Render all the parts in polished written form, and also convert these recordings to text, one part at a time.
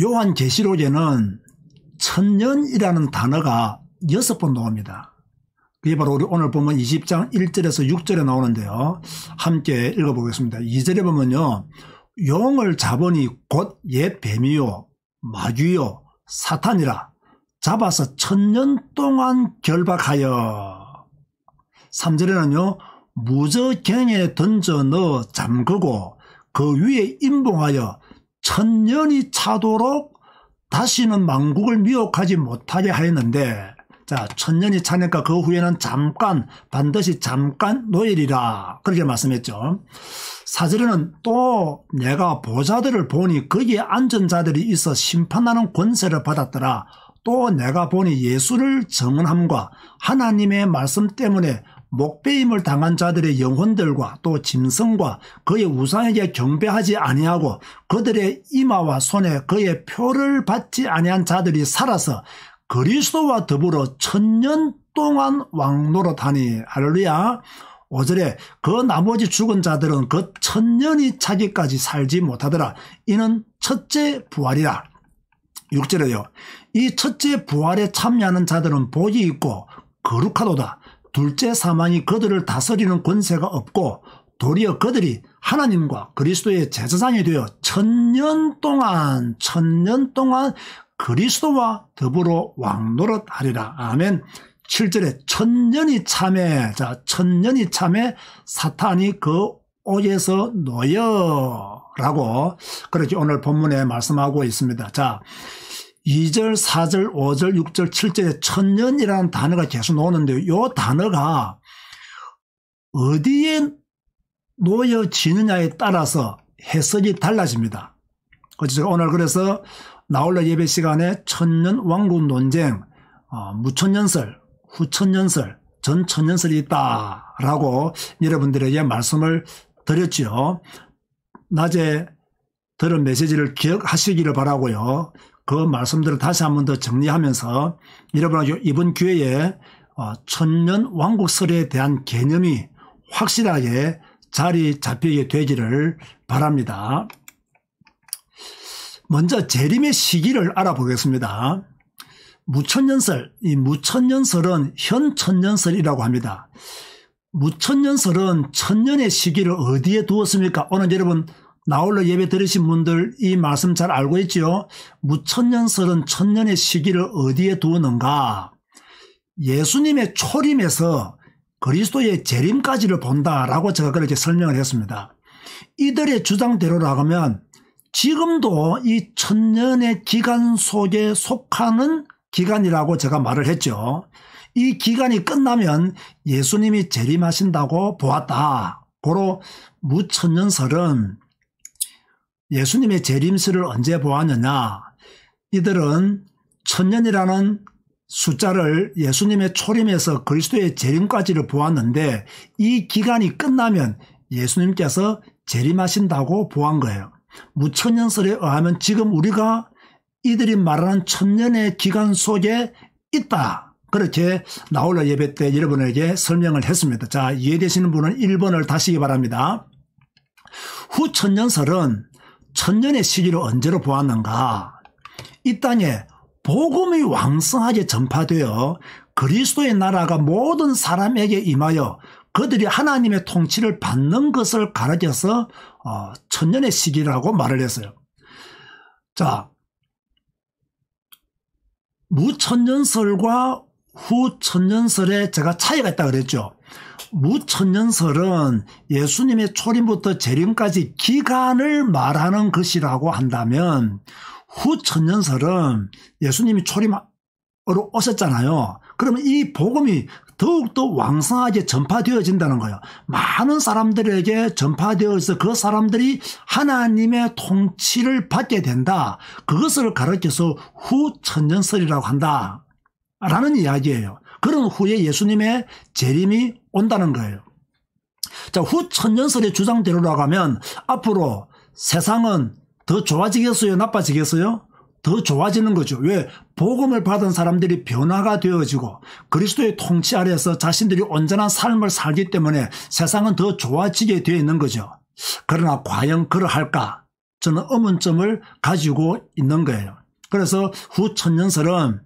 요한계시록에는 천년이라는 단어가 6번 나옵니다. 그게 바로 우리 오늘 보면 20장 1절에서 6절에 나오는데요. 함께 읽어보겠습니다. 2절에 보면요. 용을 잡으니 곧 옛 뱀이요 마귀요 사탄이라 잡아서 1000년 동안 결박하여. 3절에는요. 무저갱에 던져 넣어 잠그고 그 위에 임봉하여 1000년이 차도록 다시는 만국을 미혹하지 못하게 하였는데, 자, 1000년이 차니까 그 후에는 잠깐, 반드시 잠깐 노예리라. 그렇게 말씀했죠. 4절에는 또 내가 보좌들을 보니 거기에 앉은 자들이 있어 심판하는 권세를 받았더라. 또 내가 보니 예수를 증언함과 하나님의 말씀 때문에 목배임을 당한 자들의 영혼들과 또 짐승과 그의 우상에게 경배하지 아니하고 그들의 이마와 손에 그의 표를 받지 아니한 자들이 살아서 그리스도와 더불어 1000년 동안 왕노릇하니. 할렐루야. 5절에 그 나머지 죽은 자들은 그 1000년이 차기까지 살지 못하더라. 이는 첫째 부활이라. 6절에요. 이 첫째 부활에 참여하는 자들은 복이 있고 거룩하도다. 둘째 사망이 그들을 다스리는 권세가 없고 도리어 그들이 하나님과 그리스도의 제사장이 되어 1000년 동안 그리스도와 더불어 왕노릇하리라. 아멘. 7절에 1000년이 참에, 자, 1000년이 참에 사탄이 그 옥에서 놓여라고 그렇게 오늘 본문에 말씀하고 있습니다. 자, 2절, 4절, 5절, 6절, 7절에 1000년이라는 단어가 계속 나오는데요. 이 단어가 어디에 놓여지느냐에 따라서 해석이 달라집니다. 그래서 제가 오늘 그래서 나홀로 예배 시간에 천년 왕국 논쟁, 무천년설, 후천년설, 전천년설이 있다라고 여러분들에게 말씀을 드렸죠. 낮에 들은 메시지를 기억하시기를 바라고요. 그 말씀들을 다시 한 번 더 정리하면서 여러분에게 이번 기회에 천년 왕국설에 대한 개념이 확실하게 자리 잡히게 되기를 바랍니다. 먼저 재림의 시기를 알아보겠습니다. 무천년설, 이 무천년설은 현천년설이라고 합니다. 무천년설은 천년의 시기를 어디에 두었습니까? 오늘 여러분 나홀로 예배 들으신 분들 이 말씀 잘 알고 있죠? 무천년설은 천년의 시기를 어디에 두었는가? 예수님의 초림에서 그리스도의 재림까지를 본다라고 제가 그렇게 설명을 했습니다. 이들의 주장대로라고 하면 지금도 이 천년의 기간 속에 속하는 기간이라고 제가 말을 했죠. 이 기간이 끝나면 예수님이 재림하신다고 보았다. 고로 무천년설은 예수님의 재림설을 언제 보았느냐. 이들은 천년이라는 숫자를 예수님의 초림에서 그리스도의 재림까지를 보았는데 이 기간이 끝나면 예수님께서 재림하신다고 보한 거예요. 무천년설에 의하면 지금 우리가 이들이 말하는 천년의 기간 속에 있다. 그렇게 나홀로 예배 때 여러분에게 설명을 했습니다. 자, 이해되시는 분은 1번을 다시기 바랍니다. 후천년설은 천년의 시기를 언제로 보았는가? 이 땅에 복음이 왕성하게 전파되어 그리스도의 나라가 모든 사람에게 임하여 그들이 하나님의 통치를 받는 것을 가르쳐서 천년의 시기라고 말을 했어요. 자, 무천년설과 후천년설에 제가 차이가 있다고 그랬죠. 무천년설은 예수님의 초림부터 재림까지 기간을 말하는 것이라고 한다면 후천년설은 예수님이 초림으로 오셨잖아요. 그러면 이 복음이 더욱더 왕성하게 전파되어진다는 거예요. 많은 사람들에게 전파되어서 그 사람들이 하나님의 통치를 받게 된다. 그것을 가르쳐서 후천년설이라고 한다. 라는 이야기예요. 그런 후에 예수님의 재림이 온다는 거예요. 자, 후천년설의 주장대로라고 하면 앞으로 세상은 더 좋아지겠어요? 나빠지겠어요? 더 좋아지는 거죠. 왜? 복음을 받은 사람들이 변화가 되어지고 그리스도의 통치 아래에서 자신들이 온전한 삶을 살기 때문에 세상은 더 좋아지게 되어 있는 거죠. 그러나 과연 그러할까? 저는 의문점을 가지고 있는 거예요. 그래서 후 천년설은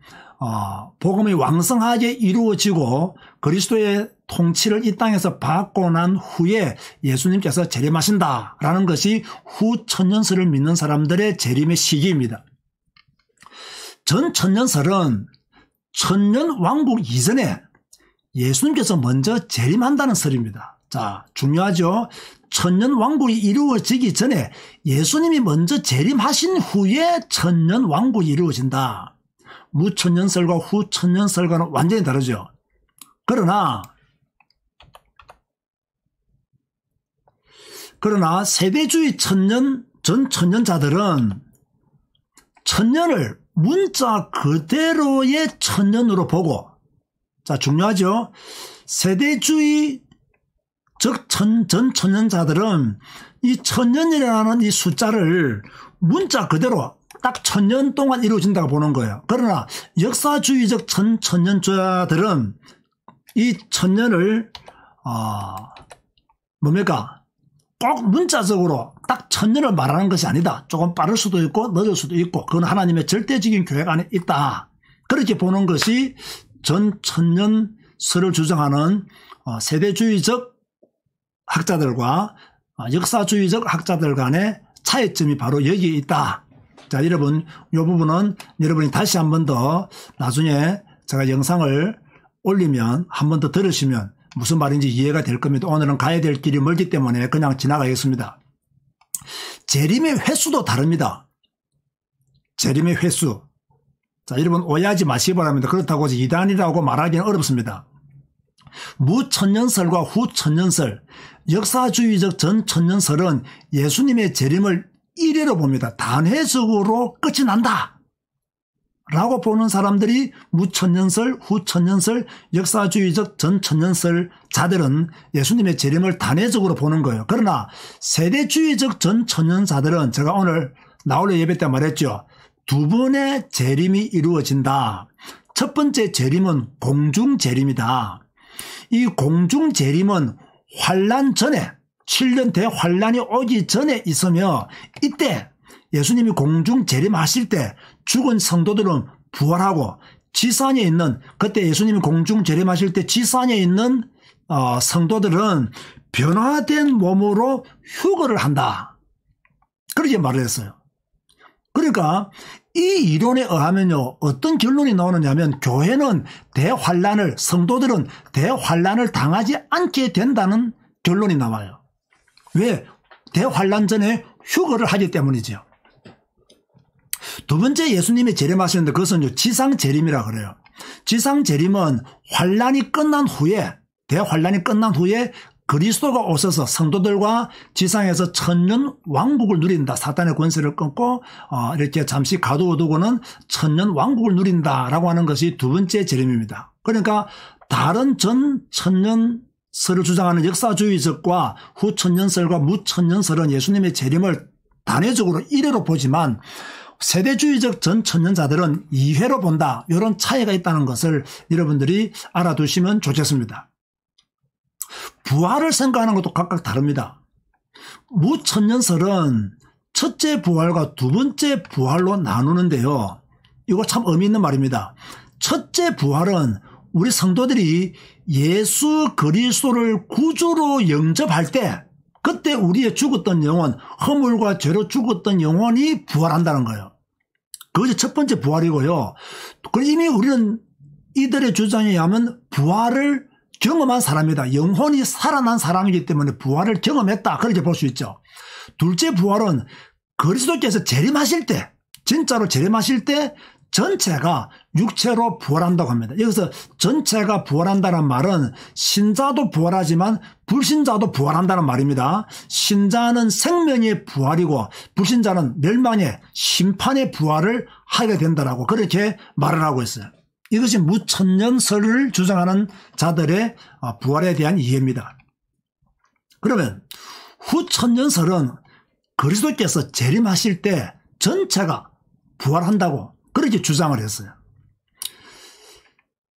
복음이 왕성하게 이루어지고 그리스도의 통치를 이 땅에서 받고 난 후에 예수님께서 재림하신다라는 것이 후 천년설을 믿는 사람들의 재림의 시기입니다. 전 천년설은 천년왕국 이전에 예수님께서 먼저 재림한다는 설입니다. 자, 중요하죠. 천년왕국이 이루어지기 전에 예수님이 먼저 재림하신 후에 천년왕국이 이루어진다. 무천년설과 후천년설과는 완전히 다르죠. 그러나 세대주의 전 천년자들은 천년을 문자 그대로의 천년으로 보고, 자, 중요하죠. 세대주의 전 천년자들은 이 천년이라는 이 숫자를 문자 그대로 딱 천년 동안 이루어진다고 보는 거예요. 그러나 역사주의적 전 천년자들은 이 천년을 뭡니까? 꼭 문자적으로 딱 천년을 말하는 것이 아니다. 조금 빠를 수도 있고 늦을 수도 있고 그건 하나님의 절대적인 계획 안에 있다. 그렇게 보는 것이 전 천년설을 주장하는 세대주의적 학자들과 역사주의적 학자들 간의 차이점이 바로 여기에 있다. 자, 여러분, 이 부분은 여러분이 다시 한 번 더 나중에 제가 영상을 올리면 한 번 더 들으시면 무슨 말인지 이해가 될 겁니다. 오늘은 가야 될 길이 멀기 때문에 그냥 지나가겠습니다. 재림의 횟수도 다릅니다. 재림의 횟수. 자, 여러분 오해하지 마시기 바랍니다. 그렇다고 이단이라고 말하기는 어렵습니다. 무천년설과 후천년설, 역사주의적 전천년설은 예수님의 재림을 이래로 봅니다. 단회적으로 끝이 난다 라고 보는 사람들이 무천년설, 후천년설, 역사주의적 전천년설 자들은 예수님의 재림을 단회적으로 보는 거예요. 그러나 세대주의적 전천년자들은 제가 오늘 나홀로 예배 때 말했죠. 두 번의 재림이 이루어진다. 첫 번째 재림은 공중재림이다. 이 공중재림은 환란 전에 7년 대환란이 오기 전에 있으며 이때 예수님이 공중재림하실 때 죽은 성도들은 부활하고 지산에 있는 그때 예수님이 공중재림하실 때 지산에 있는 성도들은 변화된 몸으로 휴거를 한다. 그렇게 말을 했어요. 그러니까 이 이론에 의하면요 어떤 결론이 나오느냐면 교회는 대환란을 성도들은 대환란을 당하지 않게 된다는 결론이 나와요. 왜? 대환란 전에 휴거를 하기 때문이죠. 두 번째 예수님이 재림하시는데 그것은 지상재림이라 그래요. 지상재림은 환란이 끝난 후에 대환란이 끝난 후에 그리스도가 오셔서 성도들과 지상에서 천년 왕국을 누린다. 사탄의 권세를 끊고 이렇게 잠시 가두어두고는 천년 왕국을 누린다라고 하는 것이 두 번째 재림입니다. 그러니까 다른 전 천년설을 주장하는 역사주의적과 후천년설과 무천년설은 예수님의 재림을 단회적으로 이래로 보지만 세대주의적 전 천년자들은 이회로 본다. 이런 차이가 있다는 것을 여러분들이 알아두시면 좋겠습니다. 부활을 생각하는 것도 각각 다릅니다. 무천년설은 첫째 부활과 두 번째 부활로 나누는데요. 이거 참 의미 있는 말입니다. 첫째 부활은 우리 성도들이 예수 그리스도를 구주로 영접할 때 그때 우리의 죽었던 영혼, 허물과 죄로 죽었던 영혼이 부활한다는 거예요. 그것이 첫 번째 부활이고요. 이미 우리는 이들의 주장에 의하면 부활을 경험한 사람이다. 영혼이 살아난 사람이기 때문에 부활을 경험했다. 그렇게 볼 수 있죠. 둘째 부활은 그리스도께서 재림하실 때, 진짜로 재림하실 때 전체가 육체로 부활한다고 합니다. 여기서 전체가 부활한다는 말은 신자도 부활하지만 불신자도 부활한다는 말입니다. 신자는 생명의 부활이고 불신자는 멸망의 심판의 부활을 하게 된다라고 그렇게 말을 하고 있어요. 이것이 무천년설을 주장하는 자들의 부활에 대한 이해입니다. 그러면 후천년설은 그리스도께서 재림하실 때 전체가 부활한다고 그렇게 주장을 했어요.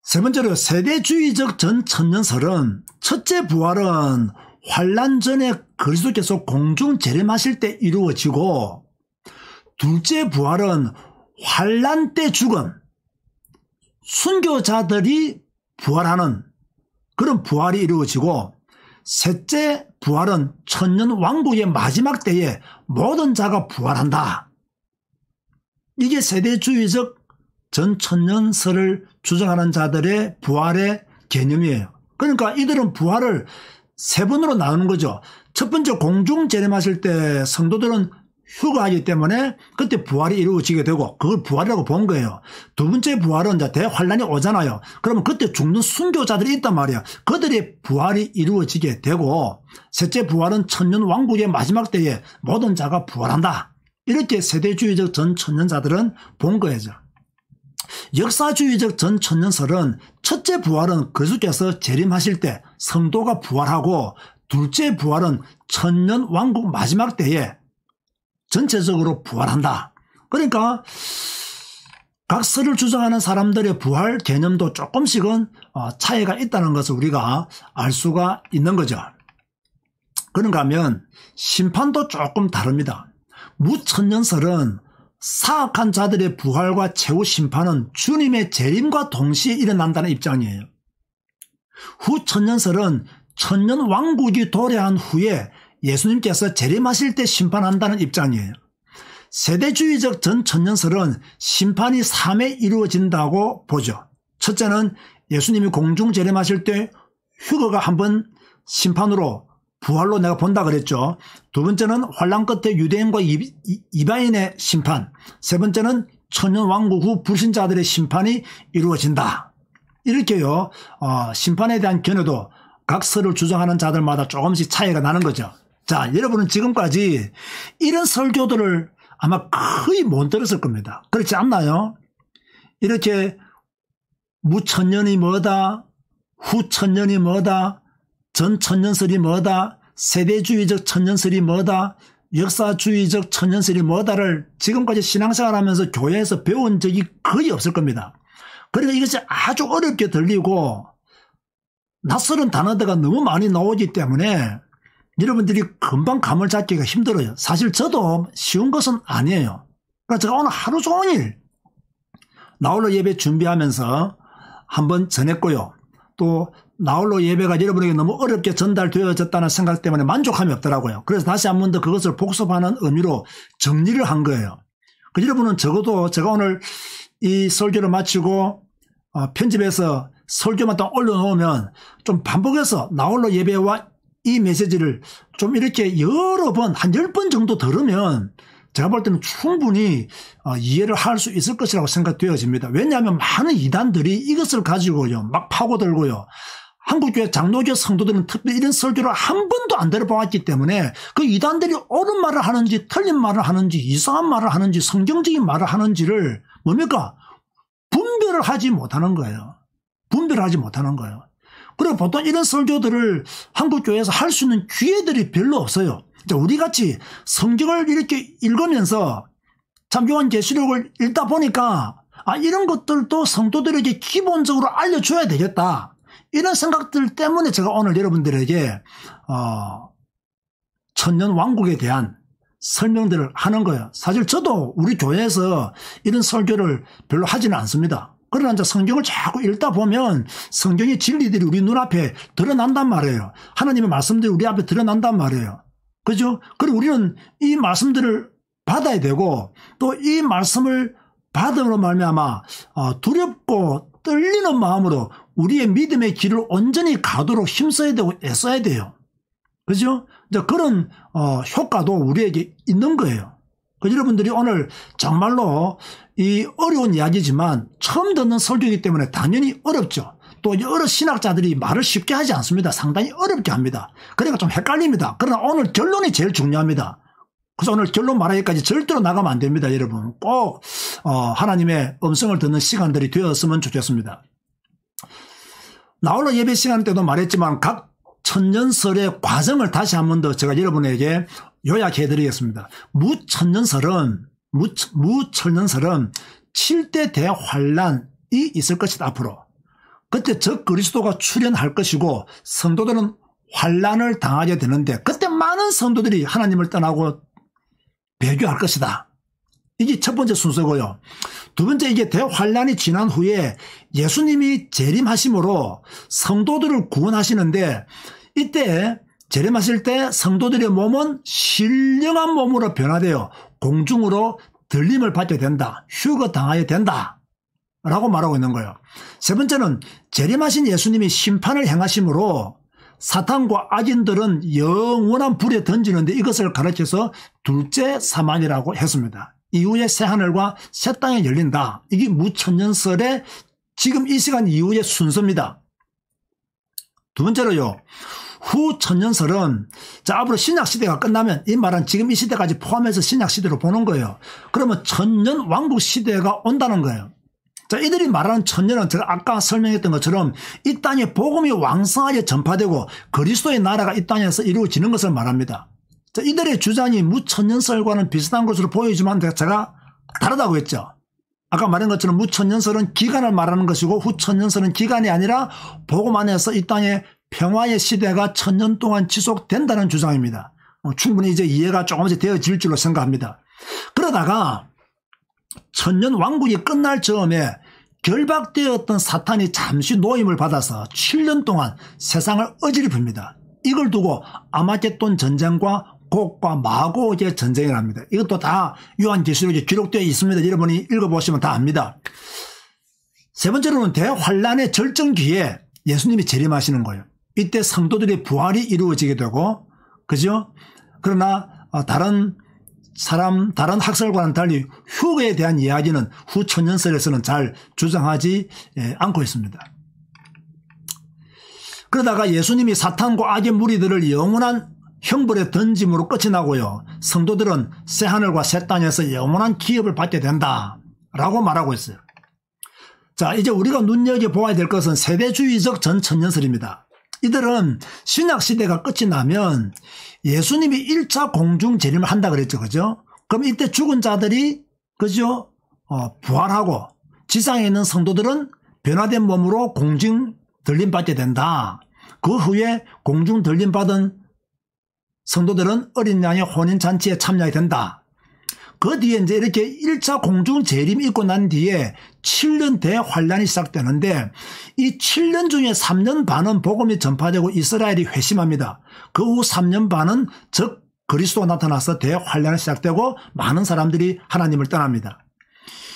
세 번째로 세대주의적 전천년설은 첫째 부활은 환란 전에 그리스도께서 공중 재림하실 때 이루어지고 둘째 부활은 환난 때 죽은 순교자들이 부활하는 그런 부활이 이루어지고, 셋째 부활은 천년 왕국의 마지막 때에 모든 자가 부활한다. 이게 세대주의적 전천년설을 주장하는 자들의 부활의 개념이에요. 그러니까 이들은 부활을 세 번으로 나누는 거죠. 첫 번째 공중 재림하실 때 성도들은 휴가하기 때문에 그때 부활이 이루어지게 되고 그걸 부활이라고 본 거예요. 두 번째 부활은 이제 대환란이 오잖아요. 그러면 그때 죽는 순교자들이 있단 말이야. 그들의 부활이 이루어지게 되고, 셋째 부활은 천년 왕국의 마지막 때에 모든 자가 부활한다. 이렇게 세대주의적 전천년자들은 본 거예요. 역사주의적 전천년설은 첫째 부활은 그리스도께서 재림하실 때 성도가 부활하고, 둘째 부활은 천년 왕국 마지막 때에 전체적으로 부활한다. 그러니까 각 설을 주장하는 사람들의 부활 개념도 조금씩은 차이가 있다는 것을 우리가 알 수가 있는 거죠. 그런가 하면 심판도 조금 다릅니다. 무천년설은 사악한 자들의 부활과 최후 심판은 주님의 재림과 동시에 일어난다는 입장이에요. 후천년설은 천년 왕국이 도래한 후에 예수님께서 재림하실 때 심판한다는 입장이에요. 세대주의적 전천년설은 심판이 3회 이루어진다고 보죠. 첫째는 예수님이 공중 재림하실 때 휴거가 한번 심판으로 부활로 내가 본다 그랬죠. 두 번째는 환난 끝에 유대인과 이방인의 심판, 세 번째는 천년 왕국 후 불신자들의 심판이 이루어진다. 이렇게요. 심판에 대한 견해도 각 설을 주장하는 자들마다 조금씩 차이가 나는 거죠. 자, 여러분은 지금까지 이런 설교들을 아마 거의 못 들었을 겁니다. 그렇지 않나요? 이렇게 무천년이 뭐다, 후천년이 뭐다, 전천년설이 뭐다, 세대주의적 천년설이 뭐다, 역사주의적 천년설이 뭐다를 지금까지 신앙생활 하면서 교회에서 배운 적이 거의 없을 겁니다. 그러니까 이것이 아주 어렵게 들리고 낯설은 단어들가 너무 많이 나오기 때문에 여러분들이 금방 감을 잡기가 힘들어요. 사실 저도 쉬운 것은 아니에요. 그러니까 제가 오늘 하루 종일 나홀로 예배 준비하면서 한번 전했고요. 또 나홀로 예배가 여러분에게 너무 어렵게 전달되어졌다는 생각 때문에 만족함이 없더라고요. 그래서 다시 한 번 더 그것을 복습하는 의미로 정리를 한 거예요. 여러분은 적어도 제가 오늘 이 설교를 마치고 편집해서 설교만 딱 올려놓으면 좀 반복해서 나홀로 예배와 이 메시지를 좀 이렇게 여러 번, 한 10번 정도 들으면 제가 볼 때는 충분히 이해를 할 수 있을 것이라고 생각되어집니다. 왜냐하면 많은 이단들이 이것을 가지고요, 막 파고들고요. 한국교회 장로교 성도들은 특별히 이런 설교를 한 번도 안 들어봤기 때문에 그 이단들이 옳은 말을 하는지 틀린 말을 하는지 이상한 말을 하는지 성경적인 말을 하는지를 뭡니까? 분별을 하지 못하는 거예요. 분별을 하지 못하는 거예요. 그리고 보통 이런 설교들을 한국교회에서 할 수 있는 기회들이 별로 없어요. 우리같이 성경을 이렇게 읽으면서 참 요한계시록을 읽다 보니까 이런 것들도 성도들에게 기본적으로 알려줘야 되겠다. 이런 생각들 때문에 제가 오늘 여러분들에게 천년 왕국에 대한 설명들을 하는 거예요. 사실 저도 우리 교회에서 이런 설교를 별로 하지는 않습니다. 그러나 이제 성경을 자꾸 읽다 보면 성경의 진리들이 우리 눈앞에 드러난단 말이에요. 하나님의 말씀들이 우리 앞에 드러난단 말이에요. 그죠? 그리고 우리는 이 말씀들을 받아야 되고 또 이 말씀을 받음으로 말미암아 두렵고 떨리는 마음으로 우리의 믿음의 길을 온전히 가도록 힘써야 되고 애써야 돼요. 그죠? 이제 그런 효과도 우리에게 있는 거예요. 여러분들이 오늘 정말로 이 어려운 이야기지만 처음 듣는 설교이기 때문에 당연히 어렵죠. 또 여러 신학자들이 말을 쉽게 하지 않습니다. 상당히 어렵게 합니다. 그러니까 좀 헷갈립니다. 그러나 오늘 결론이 제일 중요합니다. 그래서 오늘 결론 말하기까지 절대로 나가면 안 됩니다. 여러분 꼭 하나님의 음성을 듣는 시간들이 되었으면 좋겠습니다. 나홀로 예배 시간 때도 말했지만 각 천년설의 과정을 다시 한 번 더 제가 여러분에게 요약해 드리겠습니다. 무천년설은 7대 대환란이 있을 것이다. 앞으로 그때 적 그리스도가 출현할 것이고 성도들은 환란을 당하게 되는데 그때 많은 성도들이 하나님을 떠나고 배교할 것이다. 이게 첫 번째 순서고요. 두 번째, 이게 대환란이 지난 후에 예수님이 재림하심으로 성도들을 구원하시는데, 이때 재림하실 때 성도들의 몸은 신령한 몸으로 변화되어 공중으로 들림을 받게 된다. 휴거당하게 된다. 라고 말하고 있는 거예요. 세 번째는 재림하신 예수님이 심판을 행하심으로 사탄과 악인들은 영원한 불에 던지는데 이것을 가르쳐서 둘째 사만이라고 했습니다. 이후에 새하늘과 새 땅이 열린다. 이게 무천년설의 지금 이 시간 이후의 순서입니다. 두 번째로요. 후천년설은 자, 앞으로 신약시대가 끝나면 이 말은 지금 이 시대까지 포함해서 신약시대로 보는 거예요. 그러면 천년 왕국시대가 온다는 거예요. 자, 이들이 말하는 천년은 제가 아까 설명했던 것처럼 이 땅에 복음이 왕성하게 전파되고 그리스도의 나라가 이 땅에서 이루어지는 것을 말합니다. 자, 이들의 주장이 무천년설과는 비슷한 것으로 보이지만 제가 다르다고 했죠. 아까 말한 것처럼 무천년설은 기간을 말하는 것이고 후천년설은 기간이 아니라 복음 안에서 이 땅에 평화의 시대가 천년 동안 지속된다는 주장입니다. 충분히 이제 이해가 조금씩 되어질 줄로 생각합니다. 그러다가 천년 왕국이 끝날 즈음에 결박되었던 사탄이 잠시 노임을 받아서 7년 동안 세상을 어지럽힙니다. 이걸 두고 아마겟돈 전쟁과 곡과 마고의 전쟁을 합니다. 이것도 다 요한계시록에 기록되어 있습니다. 여러분이 읽어보시면 다 압니다. 세 번째로는 대환란의 절정기에 예수님이 재림하시는 거예요. 이때 성도들의 부활이 이루어지게 되고, 그죠? 그러나 다른 학설과는 달리 휴거에 대한 이야기는 후천년설에서는 잘 주장하지 않고 있습니다. 그러다가 예수님이 사탄과 악의 무리들을 영원한 형벌에 던짐으로 끝이 나고요. 성도들은 새하늘과 새 땅에서 영원한 기업을 받게 된다라고 말하고 있어요. 자, 이제 우리가 눈여겨보아야 될 것은 세대주의적 전천년설입니다. 이들은 신약시대가 끝이 나면 예수님이 1차 공중 재림을 한다 그랬죠. 그죠? 그럼 이때 죽은 자들이, 그죠? 부활하고 지상에 있는 성도들은 변화된 몸으로 공중 들림받게 된다. 그 후에 공중 들림받은 성도들은 어린 양의 혼인잔치에 참여하게 된다. 그 뒤에 이제 이렇게 1차 공중 재림이 있고 난 뒤에 7년 대환란이 시작되는데 이 7년 중에 3년 반은 복음이 전파되고 이스라엘이 회심합니다. 그 후 3년 반은 즉 그리스도가 나타나서 대환란이 시작되고 많은 사람들이 하나님을 떠납니다.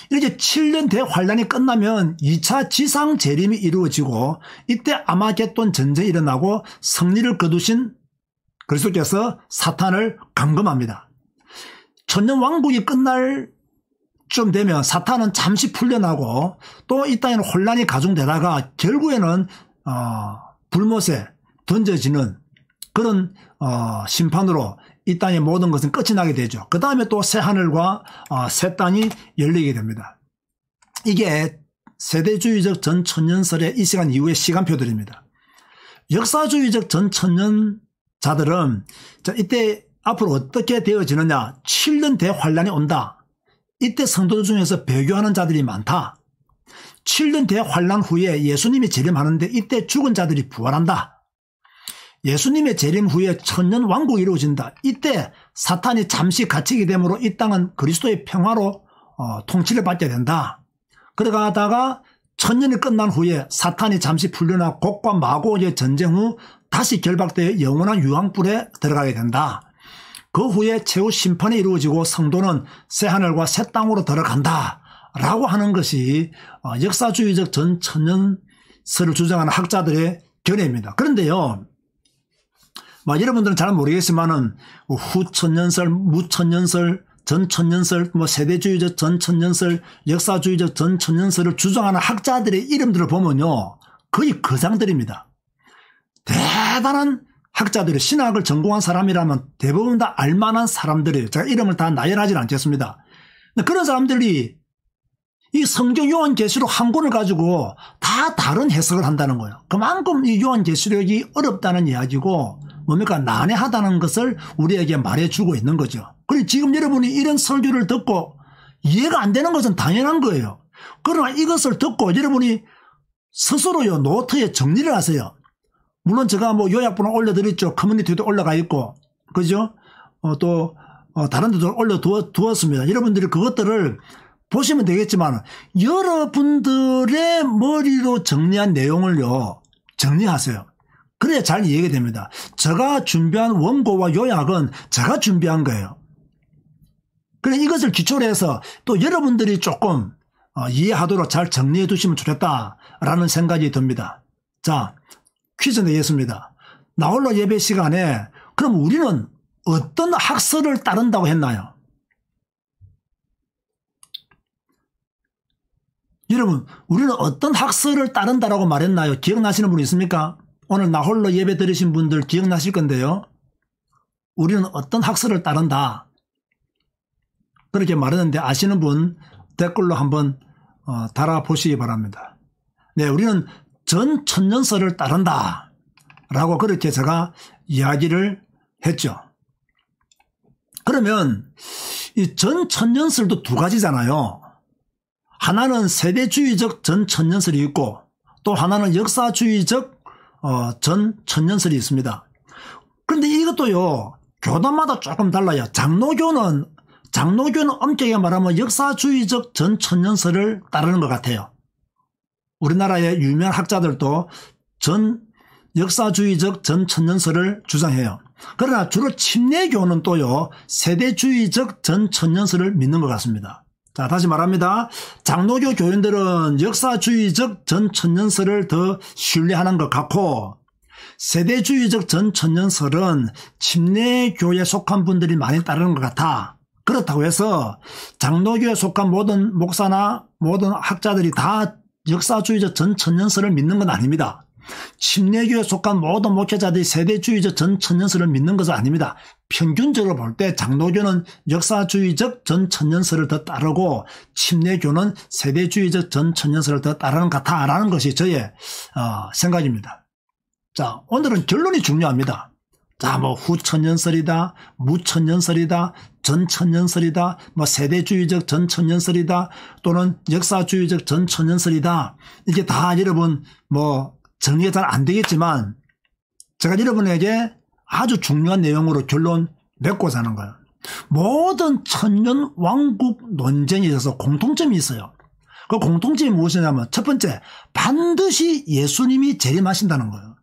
이렇게 7년 대환란이 끝나면 2차 지상 재림이 이루어지고 이때 아마겟돈 전쟁이 일어나고 승리를 거두신 그리스도께서 사탄을 감금합니다. 천년 왕국이 끝날 좀 되면 사탄은 잠시 풀려나고 또 이 땅에는 혼란이 가중되다가 결국에는 불못에 던져지는 그런 심판으로 이 땅의 모든 것은 끝이 나게 되죠. 그 다음에 또 새 하늘과 새 땅이 열리게 됩니다. 이게 세대주의적 전천년설의 이 시간 이후의 시간표들입니다. 역사주의적 전천년자들은 이때 앞으로 어떻게 되어지느냐. 7년 대환란이 온다. 이때 성도들 중에서 배교하는 자들이 많다. 7년 대환란 후에 예수님이 재림하는데 이때 죽은 자들이 부활한다. 예수님의 재림 후에 천년 왕국이 이루어진다. 이때 사탄이 잠시 갇히게 되므로 이 땅은 그리스도의 평화로 통치를 받게 된다. 그러다가 천년이 끝난 후에 사탄이 잠시 풀려나 곡과 마고의 전쟁 후 다시 결박되어 영원한 유황불에 들어가게 된다. 그 후에 최후 심판이 이루어지고 성도는 새하늘과 새 땅으로 들어간다 라고 하는 것이 역사주의적 전천년설을 주장하는 학자들의 견해입니다. 그런데요, 여러분들은 잘 모르겠지만은 후천년설, 무천년설, 전천년설, 세대주의적 전천년설, 역사주의적 전천년설을 주장하는 학자들의 이름들을 보면요, 거의 거장들입니다. 대단한 학자들이 신학을 전공한 사람이라면 대부분 다 알만한 사람들이에요. 제가 이름을 다 나열하지는 않겠습니다. 그런 사람들이 이 성경 요한계시록 한 권을 가지고 다 다른 해석을 한다는 거예요. 그만큼 이 요한계시록이 어렵다는 이야기고 뭡니까? 난해하다는 것을 우리에게 말해주고 있는 거죠. 그리고 지금 여러분이 이런 설교를 듣고 이해가 안 되는 것은 당연한 거예요. 그러나 이것을 듣고 여러분이 스스로요 노트에 정리를 하세요. 물론 제가 요약본을 올려드렸죠. 커뮤니티에도 올라가 있고, 그죠? 또 다른 데도 올려두었습니다. 여러분들이 그것들을 보시면 되겠지만 여러분들의 머리로 정리한 내용을요 정리하세요. 그래야 잘 이해가 됩니다. 제가 준비한 원고와 요약은 제가 준비한 거예요. 그래 이것을 기초로 해서 또 여러분들이 조금 이해하도록 잘 정리해 두시면 좋겠다라는 생각이 듭니다. 자, 퀴즈 내겠습니다. 나홀로 예배 시간에 그럼 우리는 어떤 학설을 따른다고 했나요? 여러분, 우리는 어떤 학설을 따른다라고 말했나요? 기억나시는 분 있습니까? 오늘 나홀로 예배 들으신 분들 기억나실 건데요. 우리는 어떤 학설을 따른다. 그렇게 말했는데 아시는 분 댓글로 한번 달아보시기 바랍니다. 네, 우리는 전천년설을 따른다. 라고 그렇게 제가 이야기를 했죠. 그러면 이 전천년설도 두 가지잖아요. 하나는 세대주의적 전천년설이 있고 또 하나는 역사주의적 전천년설이 있습니다. 그런데 이것도요 교단마다 조금 달라요. 장로교는 엄격하게 말하면 역사주의적 전천년설을 따르는 것 같아요. 우리나라의 유명한 학자들도 역사주의적 전천년설을 주장해요. 그러나 주로 침례교는 또요 세대주의적 전천년설을 믿는 것 같습니다. 자, 다시 말합니다. 장로교 교인들은 역사주의적 전천년설을 더 신뢰하는 것 같고 세대주의적 전천년설은 침례교에 속한 분들이 많이 따르는 것 같아. 그렇다고 해서 장로교에 속한 모든 목사나 모든 학자들이 다 역사주의적 전천년설을 믿는 건 아닙니다. 침례교에 속한 모든 목회자들이 세대주의적 전천년설을 믿는 것은 아닙니다. 평균적으로 볼 때 장로교는 역사주의적 전천년설을 더 따르고 침례교는 세대주의적 전천년설을 더 따르는 것 같다라는 것이 저의 생각입니다. 자, 오늘은 결론이 중요합니다. 자, 뭐 후천년설이다, 무천년설이다, 전천년설이다, 뭐 세대주의적 전천년설이다, 또는 역사주의적 전천년설이다. 이게 다 여러분 뭐 정리가 잘 안 되겠지만 제가 여러분에게 아주 중요한 내용으로 결론 맺고자 하는 거예요. 모든 천년 왕국 논쟁에 있어서 공통점이 있어요. 그 공통점이 무엇이냐면 첫 번째, 반드시 예수님이 재림하신다는 거예요.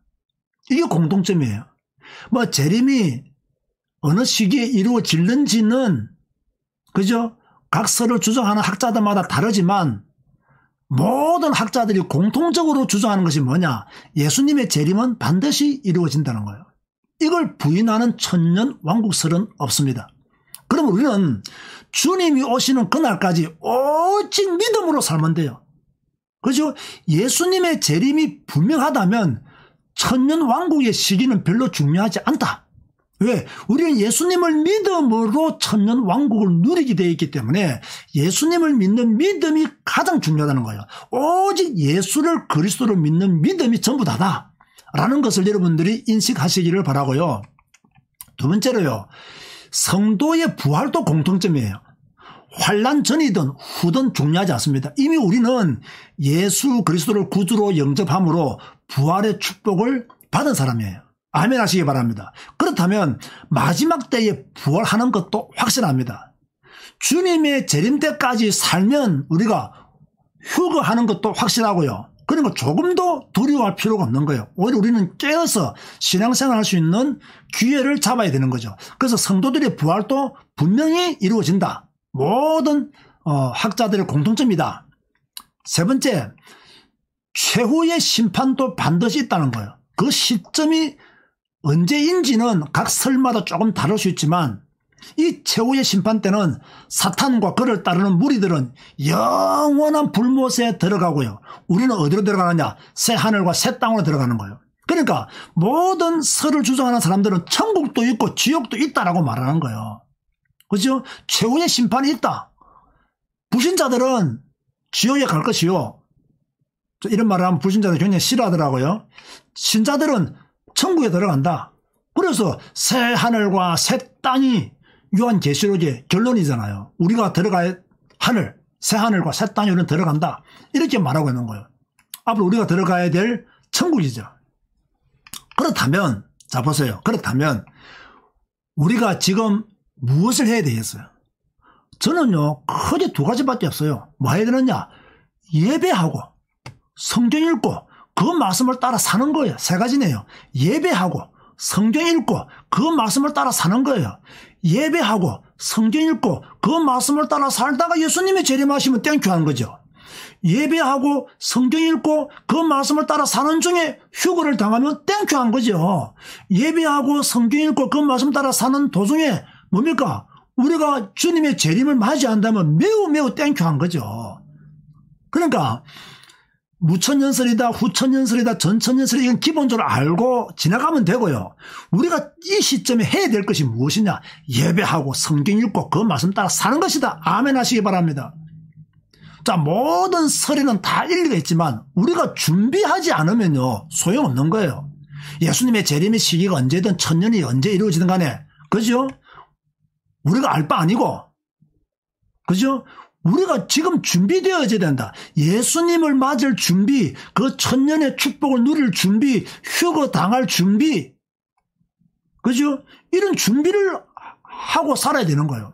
이게 공통점이에요. 뭐 재림이 어느 시기에 이루어질는지는 그죠? 각 설을 주장하는 학자들마다 다르지만 모든 학자들이 공통적으로 주장하는 것이 뭐냐? 예수님의 재림은 반드시 이루어진다는 거예요. 이걸 부인하는 천년 왕국설은 없습니다. 그럼 우리는 주님이 오시는 그날까지 오직 믿음으로 살면 돼요. 그죠? 예수님의 재림이 분명하다면 천년 왕국의 시기는 별로 중요하지 않다. 왜? 우리는 예수님을 믿음으로 천년 왕국을 누리게 되어 있기 때문에 예수님을 믿는 믿음이 가장 중요하다는 거예요. 오직 예수를 그리스도로 믿는 믿음이 전부 다다 라는 것을 여러분들이 인식하시기를 바라고요. 두 번째로요, 성도의 부활도 공통점이에요. 환난 전이든 후든 중요하지 않습니다. 이미 우리는 예수 그리스도를 구주로 영접함으로 부활의 축복을 받은 사람이에요. 아멘 하시기 바랍니다. 그렇다면 마지막 때에 부활하는 것도 확실합니다. 주님의 재림 때까지 살면 우리가 휴거하는 것도 확실하고요. 그러니까 조금도 두려워할 필요가 없는 거예요. 오히려 우리는 깨어서 신앙생활 할 수 있는 기회를 잡아야 되는 거죠. 그래서 성도들의 부활도 분명히 이루어진다. 모든 학자들의 공통점이다. 세 번째, 최후의 심판도 반드시 있다는 거예요. 그 시점이 언제인지는 각 설마다 조금 다를 수 있지만 이 최후의 심판 때는 사탄과 그를 따르는 무리들은 영원한 불못에 들어가고요. 우리는 어디로 들어가느냐? 새 하늘과 새 땅으로 들어가는 거예요. 그러니까 모든 설을 주장하는 사람들은 천국도 있고 지옥도 있다라고 말하는 거예요. 그렇죠? 최후의 심판이 있다. 불신자들은 지옥에 갈 것이요. 이런 말을 하면 불신자들 굉장히 싫어하더라고요. 신자들은 천국에 들어간다. 그래서 새 하늘과 새 땅이 요한계시록의 결론이잖아요. 우리가 들어갈 하늘, 새 하늘과 새 땅이 우리는 들어간다. 이렇게 말하고 있는 거예요. 앞으로 우리가 들어가야 될 천국이죠. 그렇다면, 자 보세요. 그렇다면 우리가 지금 무엇을 해야 되겠어요? 저는요, 크게 두 가지밖에 없어요. 뭐 해야 되느냐? 예배하고, 성경 읽고, 그 말씀을 따라 사는 거예요. 세 가지네요. 예배하고, 성경 읽고, 그 말씀을 따라 사는 거예요. 예배하고, 성경 읽고, 그 말씀을 따라 살다가 예수님이 재림하시면 땡큐 하는 거죠. 예배하고, 성경 읽고, 그 말씀을 따라 사는 중에 휴거를 당하면 땡큐 한 거죠. 예배하고, 성경 읽고, 그 말씀 따라 사는 도중에 뭡니까? 우리가 주님의 재림을 맞이한다면 매우 매우 땡큐한 거죠. 그러니까 무천년설이다, 후천년설이다, 전천년설이다, 이건 기본적으로 알고 지나가면 되고요. 우리가 이 시점에 해야 될 것이 무엇이냐? 예배하고 성경 읽고 그 말씀 따라 사는 것이다. 아멘 하시기 바랍니다. 자, 모든 설에는 다 일리가 있지만 우리가 준비하지 않으면요, 소용없는 거예요. 예수님의 재림의 시기가 언제든 천년이 언제 이루어지든 간에, 그죠? 우리가 알 바 아니고, 그죠? 우리가 지금 준비되어야 된다. 예수님을 맞을 준비, 그 천년의 축복을 누릴 준비, 휴거 당할 준비, 그죠? 이런 준비를 하고 살아야 되는 거예요.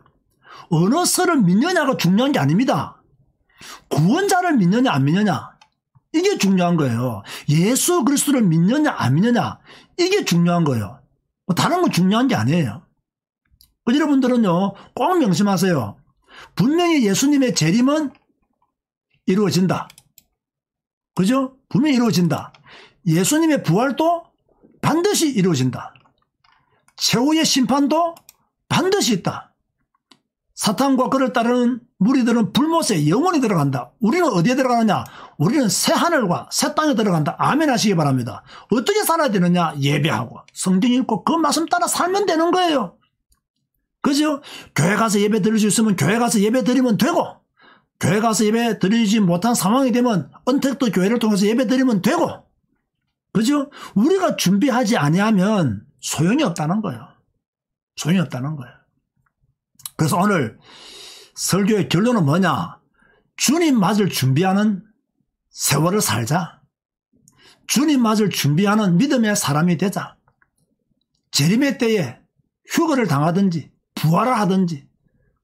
어느 설을 믿느냐가 중요한 게 아닙니다. 구원자를 믿느냐 안 믿느냐, 이게 중요한 거예요. 예수 그리스도를 믿느냐 안 믿느냐, 이게 중요한 거예요. 다른 건 중요한 게 아니에요. 여러분들은요, 꼭 명심하세요. 분명히 예수님의 재림은 이루어진다. 그죠? 분명히 이루어진다. 예수님의 부활도 반드시 이루어진다. 최후의 심판도 반드시 있다. 사탄과 그를 따르는 무리들은 불못에 영원히 들어간다. 우리는 어디에 들어가느냐? 우리는 새 하늘과 새 땅에 들어간다. 아멘 하시기 바랍니다. 어떻게 살아야 되느냐? 예배하고 성경 읽고 그 말씀 따라 살면 되는 거예요. 그죠? 교회 가서 예배 드릴 수 있으면 교회 가서 예배 드리면 되고, 교회 가서 예배 드리지 못한 상황이 되면 언택도 교회를 통해서 예배 드리면 되고, 그죠? 우리가 준비하지 아니하면 소용이 없다는 거예요. 소용이 없다는 거예요. 그래서 오늘 설교의 결론은 뭐냐? 주님 맞을 준비하는 세월을 살자. 주님 맞을 준비하는 믿음의 사람이 되자. 재림의 때에 휴거를 당하든지 부활을 하든지,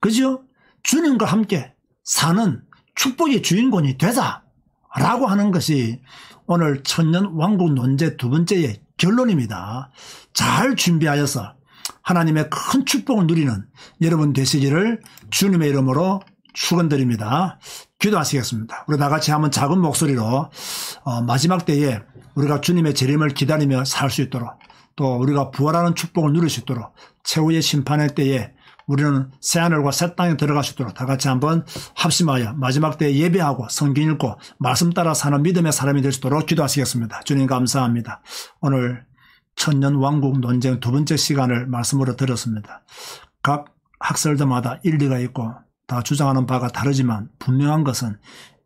그죠? 주님과 함께 사는 축복의 주인공이 되자라고 하는 것이 오늘 천년 왕국 논제 두 번째의 결론입니다. 잘 준비하여서 하나님의 큰 축복을 누리는 여러분 되시기를 주님의 이름으로 축원드립니다. 기도하시겠습니다. 우리 다 같이 한번 작은 목소리로 마지막 때에 우리가 주님의 재림을 기다리며 살 수 있도록, 또 우리가 부활하는 축복을 누릴 수 있도록, 최후의 심판의 때에 우리는 새하늘과 새 땅에 들어갈 수 있도록 다 같이 한번 합심하여 마지막 때에 예배하고 성경 읽고 말씀 따라 사는 믿음의 사람이 될 수 있도록 기도하시겠습니다. 주님 감사합니다. 오늘 천년 왕국 논쟁 두 번째 시간을 말씀으로 들었습니다. 각 학설들마다 일리가 있고 다 주장하는 바가 다르지만 분명한 것은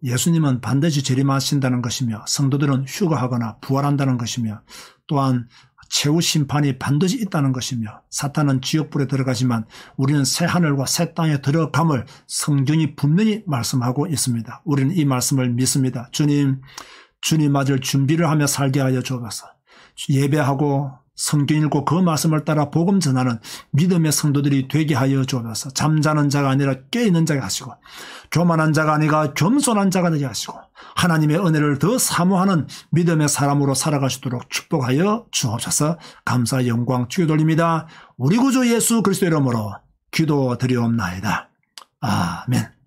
예수님은 반드시 재림하신다는 것이며 성도들은 휴거하거나 부활한다는 것이며, 또한 최후 심판이 반드시 있다는 것이며, 사탄은 지옥불에 들어가지만 우리는 새 하늘과 새 땅에 들어감을 성경이 분명히 말씀하고 있습니다. 우리는 이 말씀을 믿습니다. 주님 맞을 준비를 하며 살게 하여 주옵소서. 예배하고 성경 읽고 그 말씀을 따라 복음 전하는 믿음의 성도들이 되게 하여 주옵소서. 잠자는 자가 아니라 깨있는 자가 하시고, 교만한 자가 아니라 겸손한 자가 되게 하시고, 하나님의 은혜를 더 사모하는 믿음의 사람으로 살아갈 수 있도록 축복하여 주옵소서. 감사 영광 주께 돌립니다. 우리 구주 예수 그리스도 이름으로 기도드리옵나이다. 아멘.